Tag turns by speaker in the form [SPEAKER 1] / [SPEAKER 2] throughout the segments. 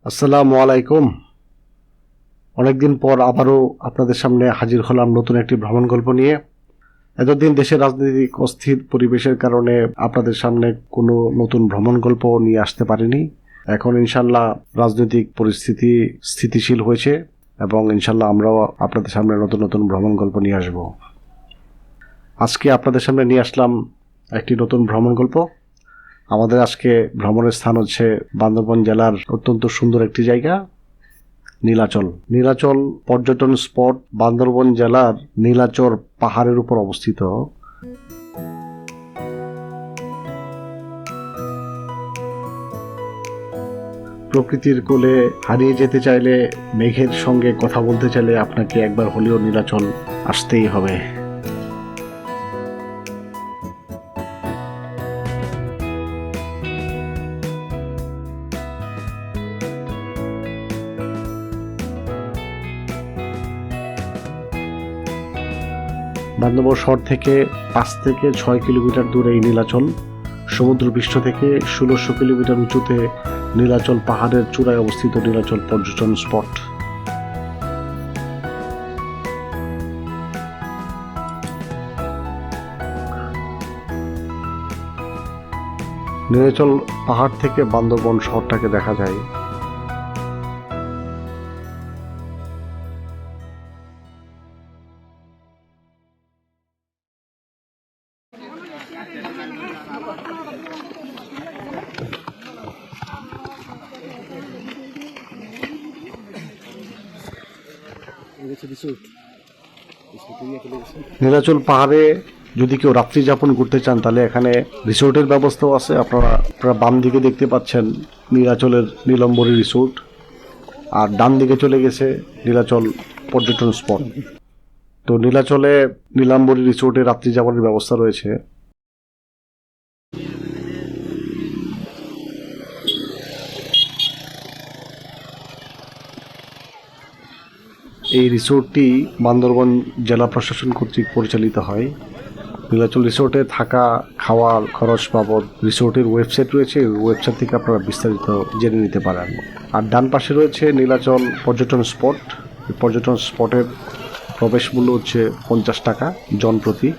[SPEAKER 1] আসসালামু আলাইকুম। অনেকদিন পর আবারও আপনাদের সামনে হাজির হলাম নতুন একটি ভ্রমণ গল্প নিয়ে। এতদিন দেশের রাজনৈতিক অস্থির পরিবেশের কারণে আপনাদের সামনে কোনো নতুন ভ্রমণ গল্প নিয়ে আসতে পারিনি। এখন ইনশাল্লাহ রাজনৈতিক পরিস্থিতি স্থিতিশীল হয়েছে এবং ইনশাল্লাহ আমরাও আপনাদের সামনে নতুন নতুন ভ্রমণ গল্প নিয়ে আসব। আজকে আপনাদের সামনে নিয়ে আসলাম একটি নতুন ভ্রমণ গল্প। আমাদের আজকে ভ্রমণের স্থান হচ্ছে বান্দরবান জেলার অত্যন্ত সুন্দর একটি জায়গা, নীলাচল। নীলাচল পর্যটন স্পট বান্দরবান জেলার নীলাচর পাহাড়ের উপর অবস্থিত। প্রকৃতির কোলে হারিয়ে যেতে চাইলে, মেঘের সঙ্গে কথা বলতে চাইলে আপনাকে একবার হলেও নীলাচল আসতেই হবে। বান্দরবান শহর থেকে 5 থেকে 6 কিলোমিটার দূরে এই নীলাচল। সমুদ্রপৃষ্ঠ থেকে 1600 কিলোমিটার উঁচুতে নীলাচল পাহাড়ের চূড়ায় অবস্থিত নীলাচল পর্যটন স্পট। নীলাচল পাহাড় থেকে বান্দরবান শহরটাকে দেখা যায়। নীলাচল পাহাড়ে যদি কেউ রাত্রি যাপন করতে চান তাহলে এখানে রিসোর্টের ব্যবস্থাও আছে। আপনারা বাম দিকে দেখতে পাচ্ছেন নীলাচলের নীলম্বরী রিসোর্ট, আর ডান দিকে চলে গেছে নীলাচল পর্যটন স্পট। তো নীলাচলে নীলাম্বরী রিসোর্টে রাত্রি যাপনের ব্যবস্থা রয়েছে। এই রিসোর্টটি বান্দরবান জেলা প্রশাসন কর্তৃক পরিচালিত হয়। নীলাচল রিসোর্টে থাকা খাওয়ার খরচ বাবদ রিসোর্টের ওয়েবসাইট রয়েছে, ওয়েবসাইট থেকে আপনারা বিস্তারিত জেনে নিতে পারেন। আর ডান পাশে রয়েছে নীলাচল পর্যটন স্পট। পর্যটন স্পটের প্রবেশ মূল্য হচ্ছে 50 টাকা জন প্রতি।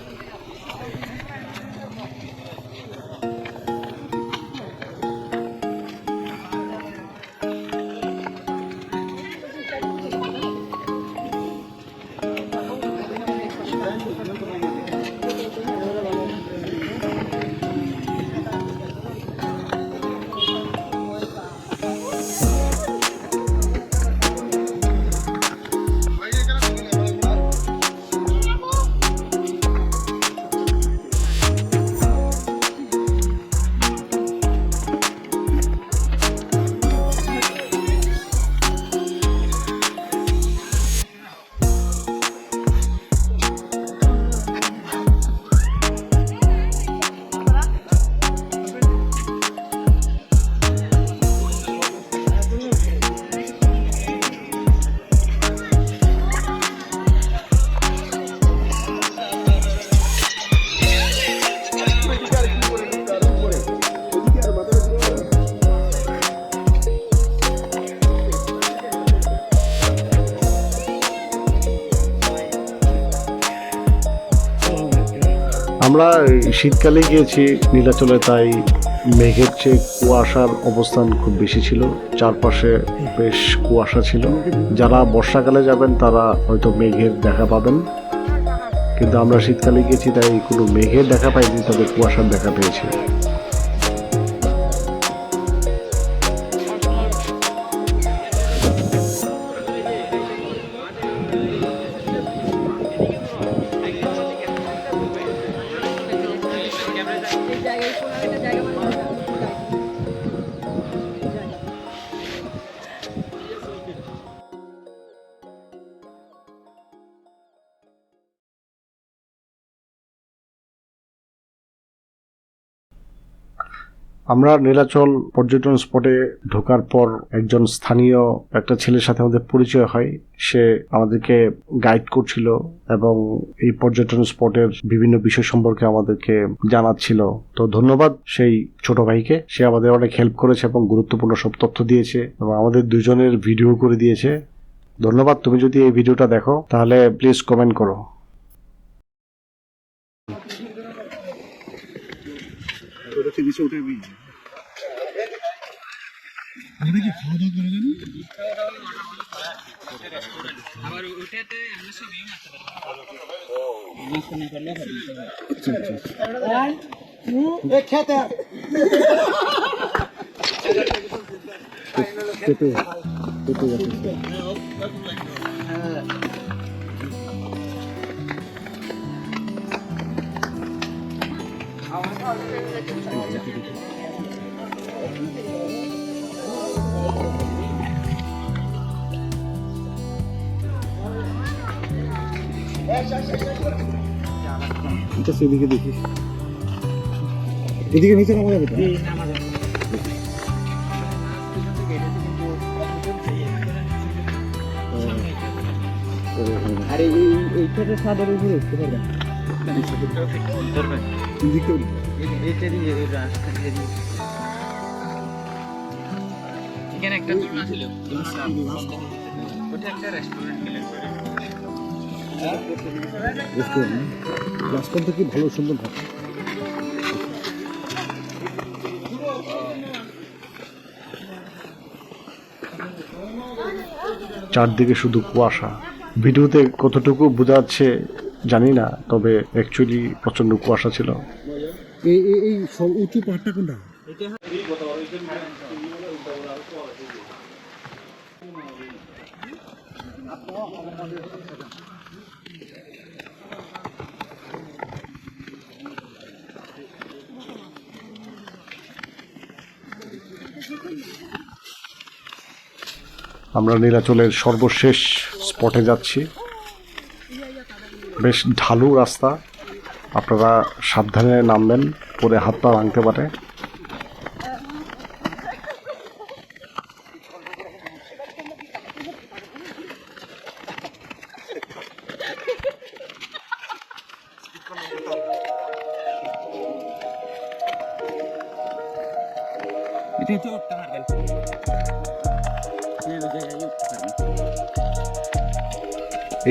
[SPEAKER 1] আমরা শীতকালে গিয়েছি নীলাচলে, তাই মেঘের চেয়ে কুয়াশার অবস্থান খুব বেশি ছিল। চারপাশে বেশ কুয়াশা ছিল। যারা বর্ষাকালে যাবেন তারা হয়তো মেঘের দেখা পাবেন, কিন্তু আমরা শীতকালে গিয়েছি তাই কোনো মেঘের দেখা পাইনি, তবে কুয়াশার দেখা পেয়েছি। আমরা নীলাচল পর্যটন স্পটে ঢোকার পর একজন স্থানীয় একটা ছেলের সাথে আমাদের পরিচয় হয়। সে আমাদেরকে গাইড করছিল এবং এই পর্যটন স্পটের বিভিন্ন বিষয় সম্পর্কে আমাদেরকে জানাচ্ছিল। তো ধন্যবাদ সেই ছোট ভাইকে, সে আমাদের অনেক হেল্প করেছে এবং গুরুত্বপূর্ণ সব তথ্য দিয়েছে এবং আমাদের দুজনের ভিডিও করে দিয়েছে। ধন্যবাদ। তুমি যদি এই ভিডিওটা দেখো তাহলে প্লিজ কমেন্ট করো। সেদিকে দেখি, এদিকে নিচে নামা যাবে।
[SPEAKER 2] আরে এইটাতে সাদের উপরে উঠতে পারবেন এখানে একটা দোকান ছিল, ওটা একটা রেস্টুরেন্ট গেলে
[SPEAKER 1] রাস্তা থেকে ভালো সুন্দর থাকে। চারদিকে শুধু কুয়াশা। ভিডিওতে কতটুকু বোঝা যাচ্ছে জানি না, তবে অ্যাকচুয়ালি প্রচন্ড কুয়াশা ছিল। এই সব উঁচু পাহাড়টা কোনটা? আমরা নীলাচলের সর্বশেষ স্পটে যাচ্ছি। বেশ ঢালু রাস্তা, আপনারা সাবধানে নামবেন, পরে হাত পা ভাঙতে পারে।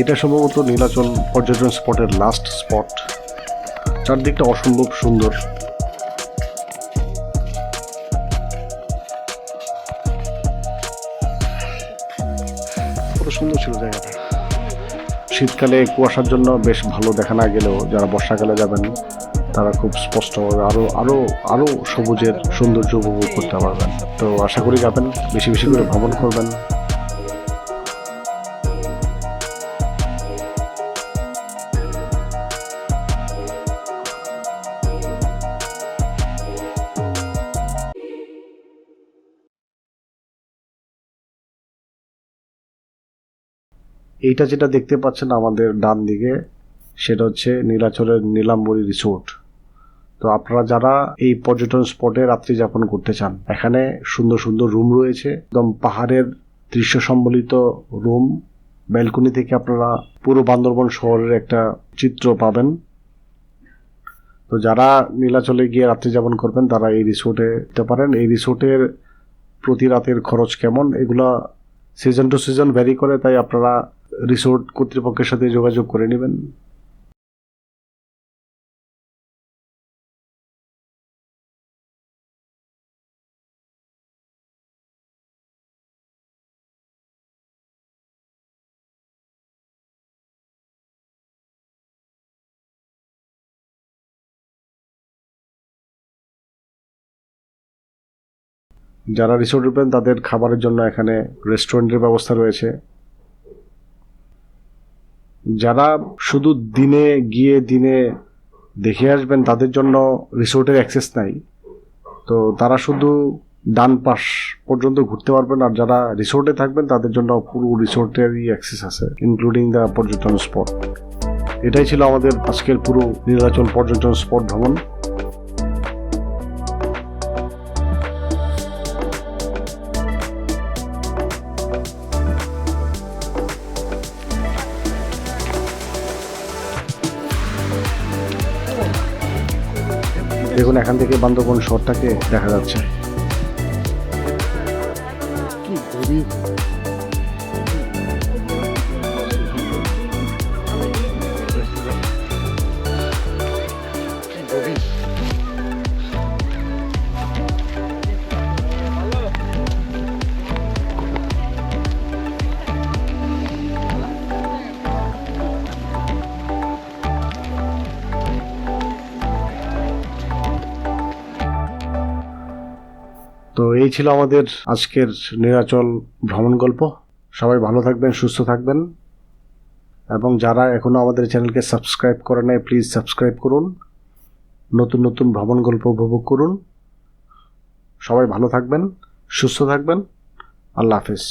[SPEAKER 1] এটা সম্ভবত নীলাচল পর্যটন স্পটের লাস্ট স্পট। চারদিকটা অসম্ভব সুন্দর। কত সুন্দর ছিল জায়গাটা। শীতকালে কুয়াশার জন্য বেশ ভালো দেখা না গেলেও যারা বর্ষাকালে যাবেন তারা খুব স্পষ্টভাবে আরো সবুজের সৌন্দর্য উপভোগ করতে পারবেন। তো আশা করি যাবেন, বেশি বেশি করে ভ্রমণ করবেন। এইটা যেটা দেখতে পাচ্ছেন আমাদের ডান দিকে, সেটা হচ্ছে নীলাচলের নীলাম্বরী রিসোর্ট। তো আপনারা যারা এই পর্যটন স্পটে রাত্রি যাপন করতে চান, এখানে সুন্দর সুন্দর রুম রয়েছে, একদম পাহাড়ের দৃশ্য সম্বলিত রুম। ব্যালকনি থেকে আপনারা পুরো বান্দরবন শহরের একটা চিত্র পাবেন। তো যারা নীলাচলে গিয়ে রাত্রি যাপন করবেন তারা এই রিসোর্টে যেতে পারেন। এই রিসোর্টের প্রতি রাতের খরচ কেমন এগুলা সিজন টু সিজন ভ্যারি করে, তাই আপনারা রিসোর্ট কর্তৃপক্ষের সাথে যোগাযোগ করে নেবেন। যারা রিসোর্ট উঠবেন তাদের খাবারের জন্য এখানে রেস্টুরেন্টের ব্যবস্থা রয়েছে। যারা শুধু দিনে গিয়ে দিনে দেখে আসবেন তাদের জন্য রিসোর্টের অ্যাক্সেস নাই, তো তারা শুধু ডান পাশ পর্যন্ত ঘুরতে পারবেন। আর যারা রিসোর্টে থাকবেন তাদের জন্য পুরো রিসোর্টেরই অ্যাক্সেস আছে, ইনক্লুডিং দ্য পর্যটন স্পট। এটাই ছিল আমাদের আজকের পুরো নীলাচল পর্যটন স্পট ভ্রমণ। দেখুন এখান থেকে বান্দরবন শহরটাকে দেখা যাচ্ছে। কি গভীর। তো এই ছিল আমাদের আজকের নীলাচল ভ্রমণ গল্প। সবাই ভালো থাকবেন, সুস্থ থাকবেন, এবং যারা এখনো আমাদের চ্যানেলকে সাবস্ক্রাইব করে নাই প্লিজ সাবস্ক্রাইব করুন। নতুন নতুন ভ্রমণ গল্প উপভোগ করুন। সবাই ভালো থাকবেন, সুস্থ থাকবেন। আল্লাহ হাফেজ।